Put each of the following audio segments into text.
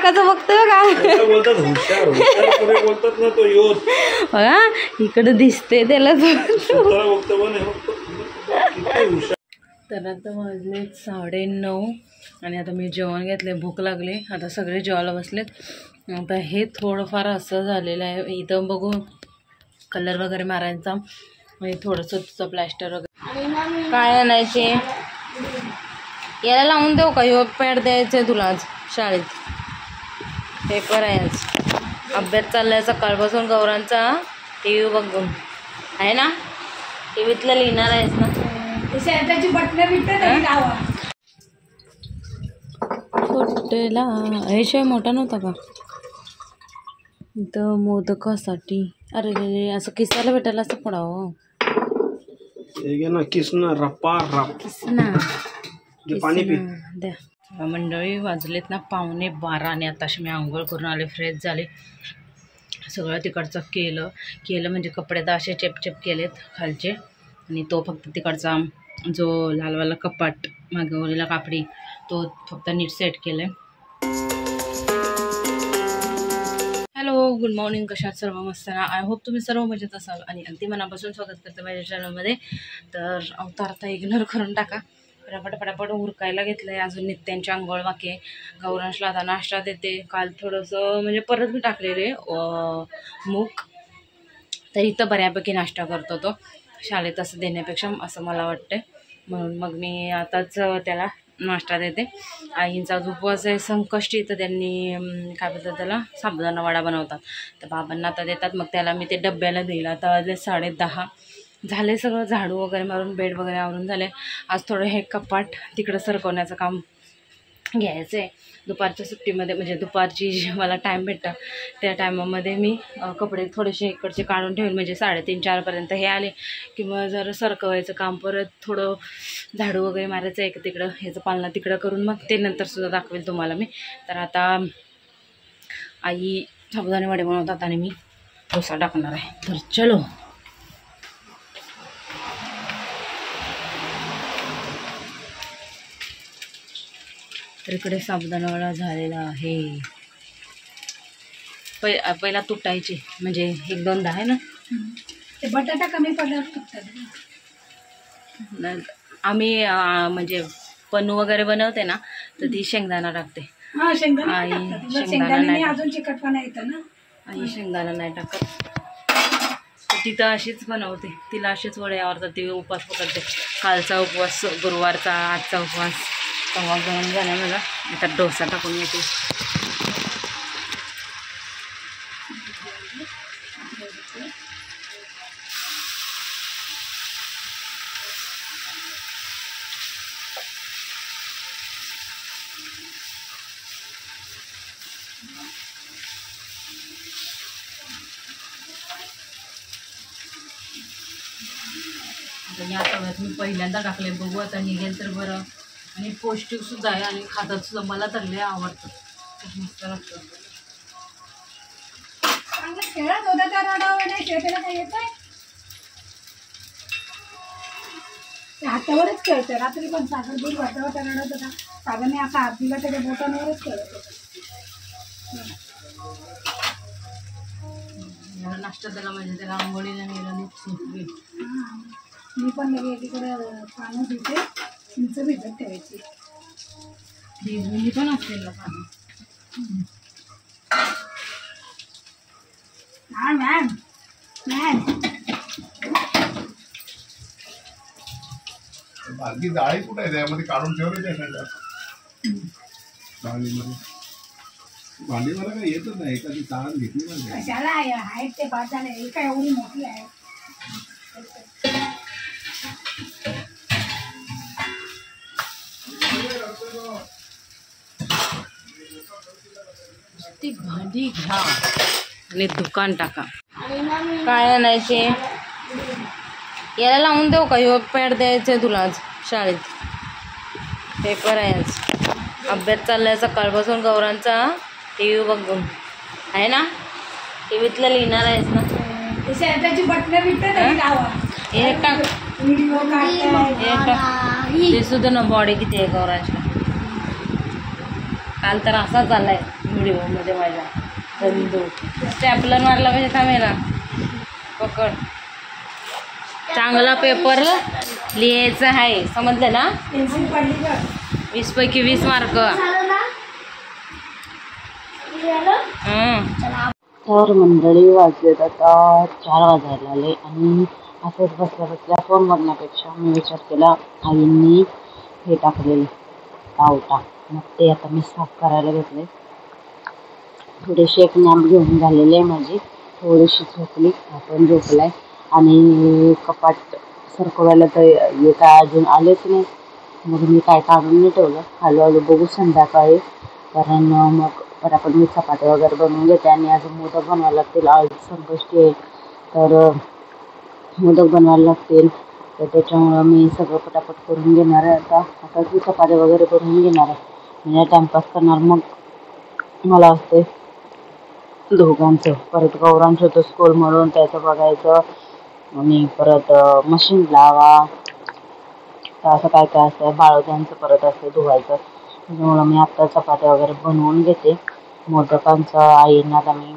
सारखाच बघतोय का बघा इकडे दिसते त्याला. तर आता वाजले 9:30 आणि आता मी जेवण घेतले. भूक लागली. आता सगळे जेवायला बसलेत. आता हे थोडंफार असं झालेलं आहे. इथं बघू कलर वगैरे मारायचा म्हणजे थोडंसं तुझं प्लॅस्टर वगैरे काय आणायचे. याला लावून देऊ का? ह्यो पॅड द्यायचं आहे तुला आज शाळेत. पेपर आहे आज. अभ्यास चाललाय सकाळपासून गौरांचा. टी व्ही बघून आहे ना. टी व्हीतलं लिहिणार आहेस ना. छोटेला हे शिवाय मोठा नव्हता का इथं मोदकासाठी. अरे रे असं किसायला भेटायला असं पडावं. किसना पाणी द्या. मंडळी वाजलेत ना 11:15 आणि आताशी मी आंघोळ करून आले. फ्रेश झाले. सगळं तिकडचं केलं म्हणजे कपडे तर असे चेपचेप केलेत खालचे. आणि तो फक्त तिकडचा जो लालवाला कपाट मागवलेला कापडी तो फक्त नीट सेट केलं आहे. Hello good morning. कशात सर्व मस्त ना. आय होप तुम्ही सर्व मजेत असाल आणि अगदी मनापासून स्वागत करते माझ्या चॅनलमध्ये. तर अवतार आता इग्नोर करून टाका. पटापट उरकायला घेतलं आहे. अजून नित्यांची आंघोळ बाकी आहे. गौरांशला आता नाश्ता देते. काल थोडंसं म्हणजे परत मी टाकलेले मूग तर इथं बऱ्यापैकी नाश्ता करतो तो शाळेत असं देण्यापेक्षा असं मला वाटतं. म्हणून मग मी आताच त्याला नाश्ता देते. आईंचा जो उपवास आहे संकष्टी तर त्यांनी काय बोलतात त्याला साबुदाणा वडा बनवतात. तर बाबांना आता देतात. मग त्याला मी ते डब्याला देईल. आता वाजले 10:30 झाले. सगळं झाडू वगैरे मारून बेड वगैरे आवरून झाले. आज थोडं हे कपाट तिकडं सरकवण्याचं काम घ्यायचं आहे. दुपारच्या सुट्टीमध्ये म्हणजे दुपारची जी मला टाईम भेटतं त्या टायमामध्ये मी कपडे थोडेसे इकडचे काढून ठेवेल. म्हणजे 3:30-4पर्यंत हे आले की मग जर सरकवायचं काम परत थोडं झाडू वगैरे मारायचं आहे तिकडं ह्याचं पालना तिकडं करून मग ते नंतरसुद्धा दाखवेल तुम्हाला मी. तर आता आई साबुदाणे वडे बनवतात आणि मी डोसा टाकणार आहे. तर चलो. तर इकडे साबुदाणा वडा झालेला आहे. पहिला तुटायचे म्हणजे 1-2दा आहे ना. ते बटाटा कमी पडल्यावर तुटतात. आम्ही म्हणजे पन्नू वगैरे बनवते ना तर ती शेंगदाणा टाकते. आई शेंगदाणा अजून चिकटपणा येतं ना. आई शेंगदाणा नाही टाकत. ती तर अशीच बनवते. तिला असेच वडे आवडतात. ती उपवास पकडते. कालचा उपवास गुरुवारचा आजचा उपवास तेव्हा बनवून झाला मला. आता डोसा टाकून येते. या तव्यात मी पहिल्यांदा टाकले. बघू आता निघेल तर बरं. आणि पौष्टिक सुद्धा आहे आणि खातात सुद्धा. मला तर लय आवडतं. खूप मस्त लागतं. खेळत होता त्या रडावर नाही खेळताना काय येत आहे. हातावरच खेळतोय. रात्री पण सागर दूध वाटावर त्या रडत होता. सागरने असा हात दिला त्याच्या बोटांवरच खेळत होता. नाश्ता त्याला म्हणजे त्याला आंघोळीला नेलं नाही. मी पण लगे एकीकडे पानं धुते. चिंच भिजत ठेवायची. मी पण असते ना पानं. हा मॅम बाकी जाळी कुठे आहे त्यामध्ये काढून ठेवले त्या डाळीमध्ये. भांडी मला काही येतच नाही. एखादी ताण घेतली म्हणजे कशाला आहेत ते पाच झाले. एका एवढी मोठी आहे. ती भांडी घ्या आणि दुकान टाका. काय आणायचे. याला लावून देऊ का? ह्यो पॅड द्यायचं आहे तुला आज शाळेत. पेपर आहे आज. अभ्यास चाललाय सकाळपासून गौरांचा. टी व्ही बघून आहे ना. टी व्हीतलं लिहिणार आहेस ना. त्याची बटणं बिटणं लावा. हे टाक. व्हिडिओ काढताय. हे टाक. ते सुद्धा ना बॉडी किती आहे गौरांची. काल तर असा चाललाय व्हिडिओमध्ये माझ्या बंधू स्टॅपलर मारला म्हणजे थांबेला पकड. चांगला पेपर लिहायचा आहे समजलं ना. 20 पैकी 20 मार्क. तर मंडळी वाजलेत आता 4 वाजायला आले आणि असंच बसल्या बसल्या फोन बघण्यापेक्षा मी विचार केला आईंनी हे टाकलेले पावटा, मग ते आता मी साफ करायला घेतले. थोडीशी एक नॅप घेऊन झालेली आहे माझी, थोडीशी झोपली, आपण झोपलाय आणि कपाट सरकवायला तर हे काय अजून आलेच नाही. मग मी काय काढून नाही ठेवलं, हळूहळू बघू संध्याकाळी, कारण मग पटापट मी चपाती वगैरे बनवून घेते आणि अजून मोदक बनवायला लागतील. आज संकष्टी आहे तर मोदक बनवायला लागतील, तर त्याच्यामुळं मी सगळं पटापट करून घेणार आहे. आता ती चपाती वगैरे बनवून घेणार आहे, म्हणजे टाईमपास करणार. मग मला असते दोघांचं, परत गौरांचं होतं स्कूलमधून त्याचं बघायचं आणि परत मशीन लावा, तर असं काय काय असतं. बाळोद्यांचं परत असते धुवायचं, त्याच्यामुळं मी आत्ता चपात्या वगैरे बनवून घेते. मोदकांचं आईंना आता मी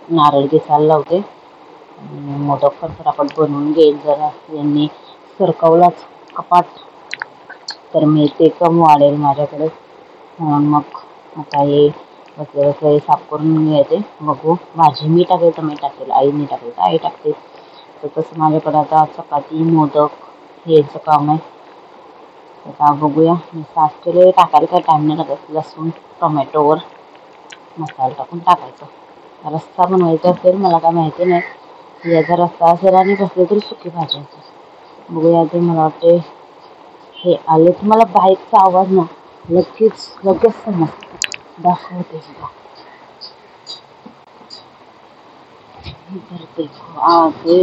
नारळ दिसायला लावते आणि मोदक पण पटापट बनवून घेईल. जरा यांनी सरकवलाच कपाट तर मी ते कम वाढेल माझ्याकडे, म्हणून मग आता हे बसले बसले साफ करून घेते. बघू, भाजी मी टाकेल तर मी टाकेल, आईने टाकेल तर आई टाकते. तर तसं माझ्याकडे आता चपाती मोदक हेचं काम आहे. आता बघूया, मी साफ केले, टाकायला काय टाईम नाही लागत. लसूण टोमॅटोवर मसाला टाकून टाकायचं. रस्सा बनवायचा असेल, मला काय माहिती नाही, याचा रस्सा असेल आणि कसले तरी सुकी भाजी असेल. बघूया. ते मला वाटते हे आले तर मला बाईकचा आवाज ना लगेच समजतं, दाखवते सुद्धा. इधर देखो आगे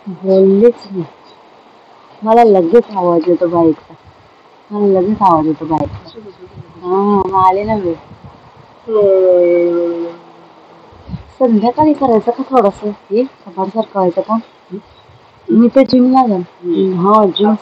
बोललेच नाही, मला लगेच आवाज येतो बाईकचा, हा आले ना वेळ. संध्याकाळी करायचं का थोडंसं हे कपाट सारखं का. मी तर जिमला जाईन. हो, जिम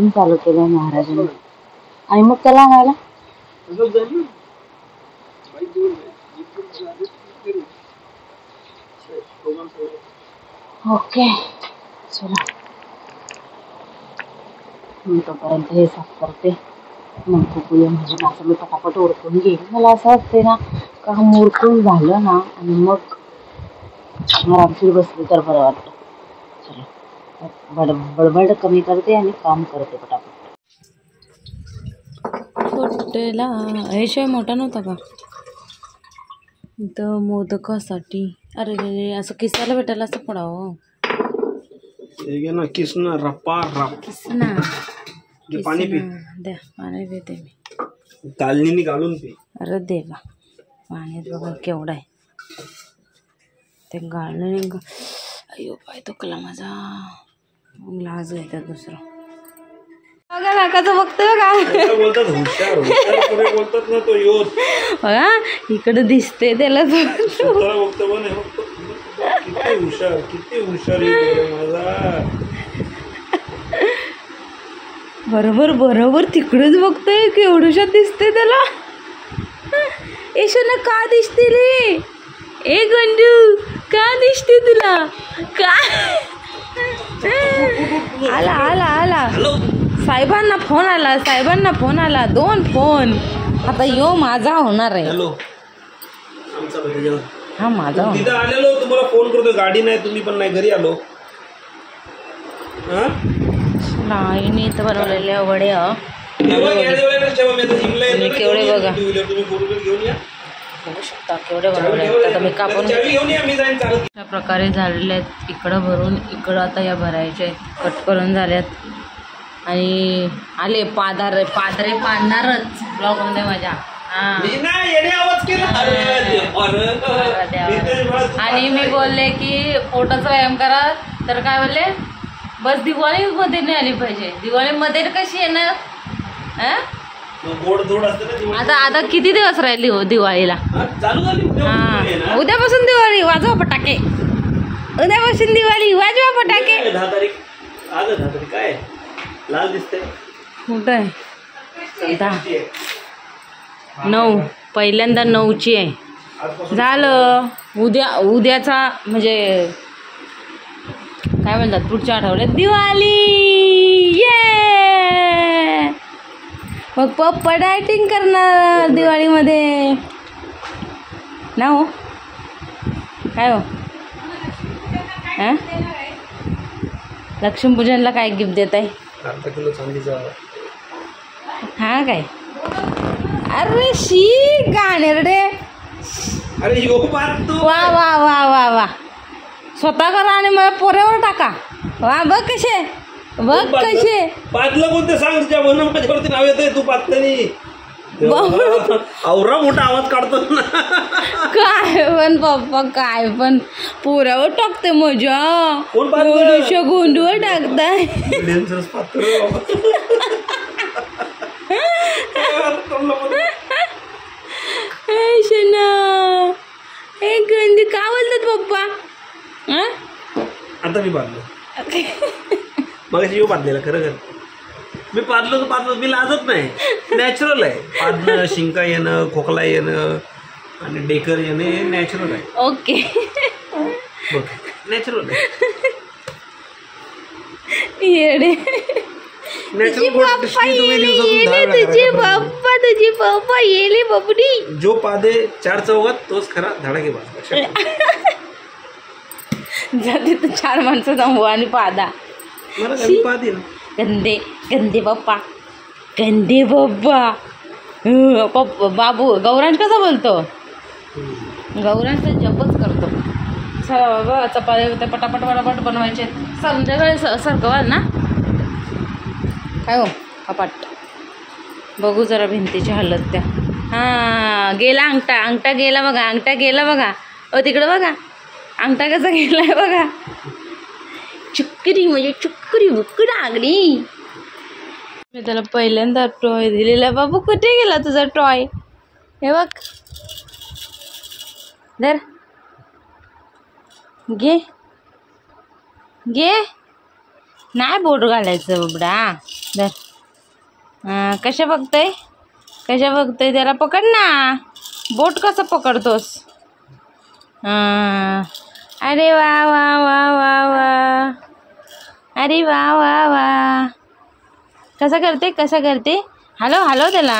चालू केलं महाराजांनी. आणि मग त्याला आणायला ओके. चला मी तोपर्यंत हे साफ करते, मग बघूया. म्हणजे माझं मी पटापट ओळखून घेईल. मला असं वाटते ना, काम ओळखून झालं ना आणि मग आरामशीर बसली तर बरं वाटतं. चला बडबड कमी करते आणि काम करते पटापट. छोटेला हे शिवाय मोठा नव्हता का इथं मोदकासाठी. अरे रे, असं किसायला भेटायला असं पडावं. ना किसना रप्पा रप किसना पाणी पी, द्या पाणी पिते मी, तालनीने घालून पी. अरे देवा, पाण्यात बघा केवढा आहे ते गाळणं. अयो पाय दुखला माझा, लाज घेतात दुसरं. बघा नाकाचं बघतोय का बोलतात हुशार बोलतात ना तो योग. बघा इकडे दिसते त्याला, बघतो किती हुशार माझा. बरोबर तिकडेच बघतोय, केवढूशात दिसते त्याला. येशोना का दिसते रे, ए गंडू का दिसते तुला का. आला साहेबांना फोन आला 2 फोन. आता यो माझा होणार आहे. हा माझा आलेलो, तुम्हाला फोन करतो, गाडी नाही, तुम्ही पण नाही, घरी आलो. आईने इथं बनवलेल्या वड्या केवढे बघा, बघू शकता केवढे बनवले. आता मी कापून अशा प्रकारे झालेले आहेत. इकडं भरून इकडं आता या भरायचे कट करून झाल्यात आणि आले पादरे पाडणारच ब्लॉगमध्ये माझ्या. आणि मी बोलले की पोटाचा व्यायाम करा, तर काय बोलले, बस दिवाळीमध्ये नाही आली पाहिजे. दिवाळीमध्ये कशी येणार. आता किती दिवस राहिली हो दिवाळीला. हा, उद्यापासून दिवाळी, वाजवा फटाके. उद्यापासून दिवाळी, वाजवा फटाके. 10 तारीख आज 10 तारीख काय लाल दिसतंय. कुठं आहे? 9 पहिल्यांदा 9ची आहे. झालं उद्याचा म्हणजे काय म्हणतात पुढच्या आठवड्यात दिवाळी. ये मग पप्पा डायटिंग करणार दिवाळीमध्ये ना हो. काय हो हां लक्ष्मीपूजनला काय गिफ्ट देत आहे? अर्धा किलो चांदीचा. हा काय अरे शी गाणेरडे. अरे यो बात तू वा वा वा वा वा स्वतः करा आणि मला पोऱ्यावर टाका. वा बघ कसे बघ कसे. पातलं कोणते सांग तुझ्या म्हणून माझ्यावरती नाव येतंय. तू पातळी आवरा मोठा आवाज काढतो ना. काय पण पप्पा काय पण पोऱ्यावर टाकते मजा. कोण पातळ? गोंडूवर टाकताय. डेंजरस पातळ हे गंदी का बोलतात पप्पा? आता मी पाडलो मग येऊ पाडलेला. खरं खरं मी पाडलो तर पाडलो. मी लाजत नाही. नॅचरल आहे पाडणं. शिंका येणं, खोकला येणं आणि डेकर येणे नॅचरल आहे. ओके बघ नॅचरल आहे. येडे तुझी पप्पा येले बबडी. जो पादे 4 चौघात तोच खरा धडाके बाज. जाते तर 4 माणसं जमवा आणि पादा. मला काही पादे ना गंदे गंदे पप्पा गंदे पप्पा. पप्पा बाबू गौरांश कसा बोलतो? गौरांश तर जपच करतो. बाबा चपात्या पटापट पटापट बनवायचे. संध्याकाळी सरकवाल ना काय हो कपाट. बघू जरा भिंतीची हालत त्या. हां गेला अंगठा. अंगठा गेला बघा. अंगठा गेला बघा. तिकडं बघा अंगठा कसा गेलाय बघा. चुक्करी म्हणजे चुक्करी बुक्कड आगली. मी त्याला पहिल्यांदा टॉय दिलेला. बाबू कुठे गेला तुझा टॉय? हे बघ दर घे घे. नाही बोट घालायचं बाबडा. दर कशा बघतोय कशा बघतोय? त्याला पकड ना. बोट कसं पकडतोस? अरे वा वा वा वा वा. अरे वा वा वा. कसं करते कसं करते? हॅलो हॅलो त्याला.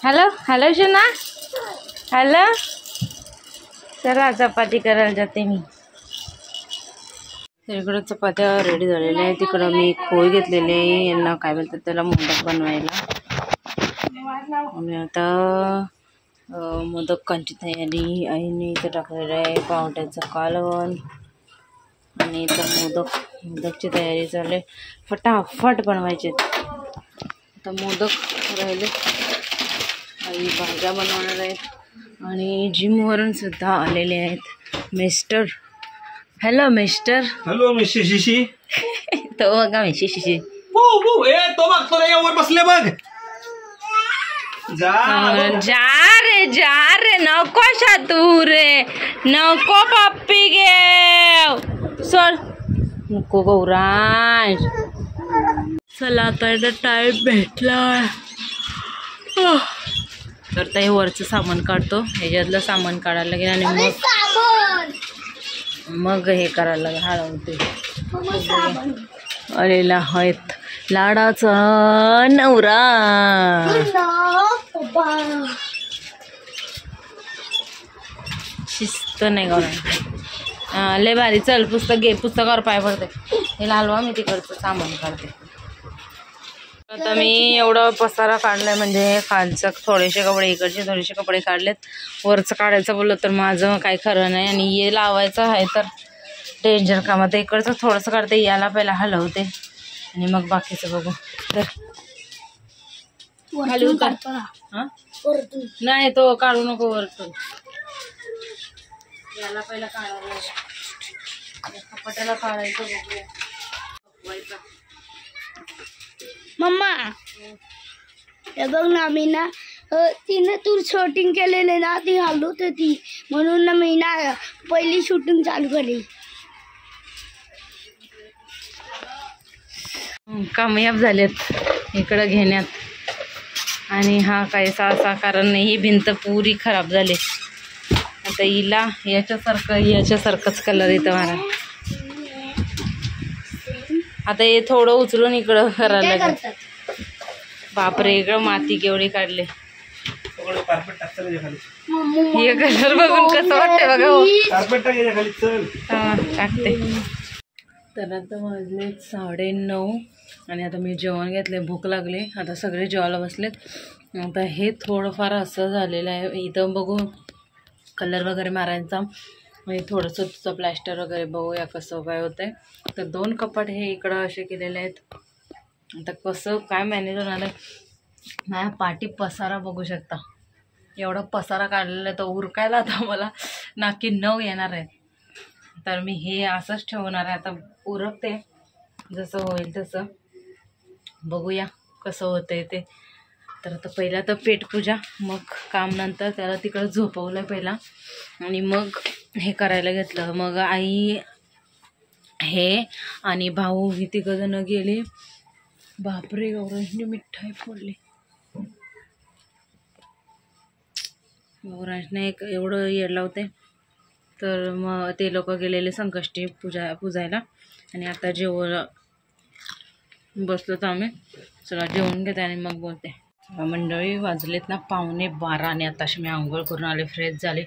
हॅलो हॅलो शोना हॅलो. चला चपाती करायला जाते मी. तर इकडं चपात्या रेडी झालेल्या आहे. तिकडं मी खोय घेतलेले यांना काय बोलतात त्याला मोदक बनवायला. आणि आता मोदकांची तयारी आईने इथं टाकलेलं आहे. पावट्याचं कालवण आणि इथं मोदकची तयारी चालू आहे. फटाफट बनवायचे. आता मोदक राहिले. आई भाज्या बनवणार आहेत आणि जिमवरून सुद्धा आलेले आहेत mister. Hello mister. Hello mister Shishi. तो बघा मिशी शिशी. तो बघ तो यावर बसले बघ. जा रे नको शातू रे नको पप्पी घे सर नको गौरांश. चला आता टाईम भेटला तर ते वरचं सामान काढतो. ह्याच्यातलं सामान काढायला गेलं आणि मग हे करायला हळवते. आलेला आहेत लाडाचा नवरा. शिस्त नाही गौरा. लय भारी. चल पुस्तक घे. पुस्तकावर पाय पडते. हे लालवा मी तिकडचं सामान काढते. आता मी एवढं पसारा काढलाय म्हणजे खालचं थोडेसे कपडे इकडचे थोडेसे कपडे काढलेत. वरचं काढायचं बोललं तर माझं काही खरं नाही. आणि हे लावायचं आहे तर डेंजर काम. आता इकडचं थोडंसं काढते. याला पहिला हलवते आणि मग बाकीचं बघू. तर खाली उतर. हां नाही तो काढू नको वरतून. याला पहिला काढायला कपाटाला काढायचं बघूया. मम्मा हे बघ ना मी ना तिने तू शूटिंग केलेले ना ती हलवत होती. म्हणून ना मी ना पहिली शूटिंग चालू केली. कामयाब झालेत इकडं घेण्यात. आणि हा काय असा कारण ही भिंत पुरी खराब झाली. आता हिला याच्यासारखंच कलर येतं मला. आता हे थोडं उचलून इकडं करायला लागेल. बापरे, इकडं माती केवढी काढली. कार्पेट टाकतं त्याच्या खाली. हे कलर बघून कसं वाटतंय बघा हो. कार्पेट टाक याच्या खाली, चल. हा, टाकते. तर आता वाजले 9:30 आणि आता मी जेवण घेतले. भूक लागली. आता सगळे जेवायला बसलेत. आता हे थोडंफार असं झालेलं आहे. इथं बघू कलर वगैरे मारायचा म्हणजे थोडंसं तुझं प्लॅस्टर वगैरे बघूया कसं काय होतंय. तर 2 कपाट हे इकडं असे केलेले आहेत. आता कसं काय मॅनेज होणार आहे. माझ्या पाठी पसारा बघू शकता. एवढा पसारा काढलेला आहे तर उरकायला आता मला नाकी 9 येणार आहे. तर मी हे असंच ठेवणार आहे. आता उरकते जसं होईल तसं, बघूया कसं होतंय ते. तर आता पहिला तर पेटपूजा, मग काम नंतर. त्याला तिकडं झोपवलं पहिला आणि मग हे करायला घेतलं. मग आई हे आणि भाऊ ही तिघंजणं गेली. बापरे, गौरांजने मिठाई फोडली. गौरांजने एक एवढं येड लावते. तर मग ते लोक गेलेले संकष्टी पूजायला. आणि आता जेवण बसलो तर आम्ही. चला जेवण घेते आणि मग बोलते. मंडळी वाजलेत ना 11:15 आणि आताशी मी आंघोळ करून आले, फ्रेश झाले.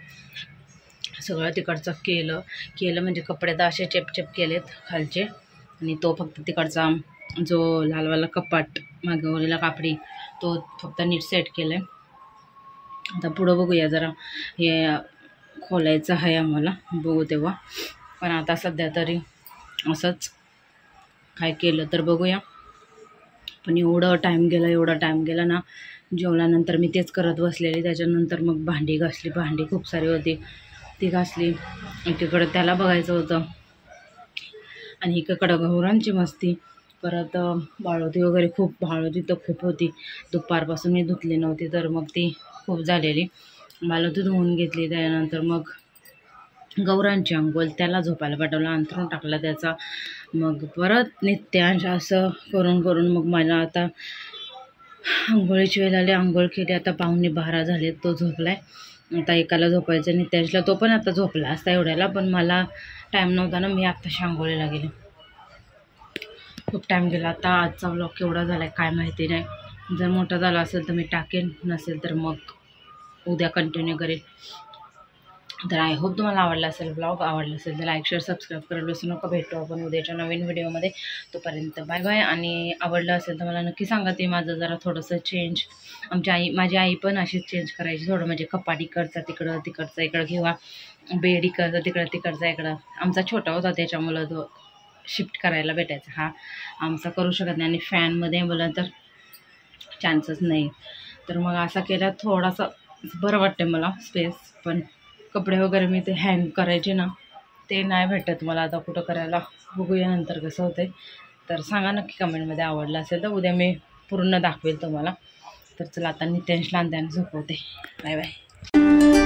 सगळं तिकडचं केलं म्हणजे कपडे तर असे चेपचेप केलेत खालचे. आणि तो फक्त तिकडचा जो लालवाला कपाट मागवलेला कापडी तो फक्त नीट सेट केलं आहे. आता पुढं बघूया, जरा हे खोलायचं आहे आम्हाला, बघू तेव्हा. पण आता सध्या तरी असंच काय केलं तर बघूया. पण एवढा टाईम गेला ना. जेवल्यानंतर मी तेच करत बसलेली. त्याच्यानंतर मग भांडी खूप सारी होती ती घासली. एकीकडं त्याला बघायचं होतं आणि एकीकडं गौरांची मस्ती. परत बाळोती वगैरे बाळोती तर खूप होती. दुपारपासून मी धुतली नव्हती तर मग ती खूप झालेली. बाळोती धुवून घेतली. त्यानंतर मग गौरांची अंघोळ, त्याला झोपायला पाठवलं, अंथरून टाकला त्याचा. मग परत नित्यांश असं करून मग मला आता आंघोळीची वेळ आली. आंघोळ केली. आता 11:45 झाले. तो झोपलाय. आता एकाला झोपायचं नित्यांशला, तो पण आता झोपला असता एवढ्याला. पण मला टाईम नव्हता ना, मी आत्ताशी आंघोळीला गेले. खूप टाईम गेला. आता आजचा व्लॉग केवढा झाला आहे काय माहिती नाही. जर मोठा झाला असेल तर मी टाकेन, नसेल तर मग उद्या कंटिन्यू करेन. तर आय होप तुम्हाला आवडला असेल व्लॉग. आवडला असेल तर लाईक शेअर सबस्क्राईब करायला विसरू नका. भेटू आपण उद्याच्या नवीन व्हिडिओमध्ये. तोपर्यंत बाय बाय. आणि आवडलं असेल तर मला नक्की सांगा. ते माझं जरा थोडंसं चेंज, माझी आई पण अशीच चेंज करायची थोडं, म्हणजे कपाट इकडचा तिकडं, तिकडचा इकडं, किंवा बेड इकडचा तिकडचा इकडं. आमचा छोटा होता त्याच्यामुळं तो शिफ्ट करायला भेटायचा. हा आमचा करू शकत नाही. आणि फॅनमध्ये बोला तर चान्सच नाही. तर मग असा केला थोडासा बरं वाटतं मला स्पेस. पण कपडे वगैरे मी ते हँग करायचे ना, ते नाही भेटत मला आता कुठं करायला. बघूया नंतर कसं होतं. तर सांगा नक्की कमेंटमध्ये. आवडलं असेल तर उद्या मी पूर्ण दाखवेल तुम्हाला. तर चला आता नित्यांशला आणि झोपवते. Bye bye.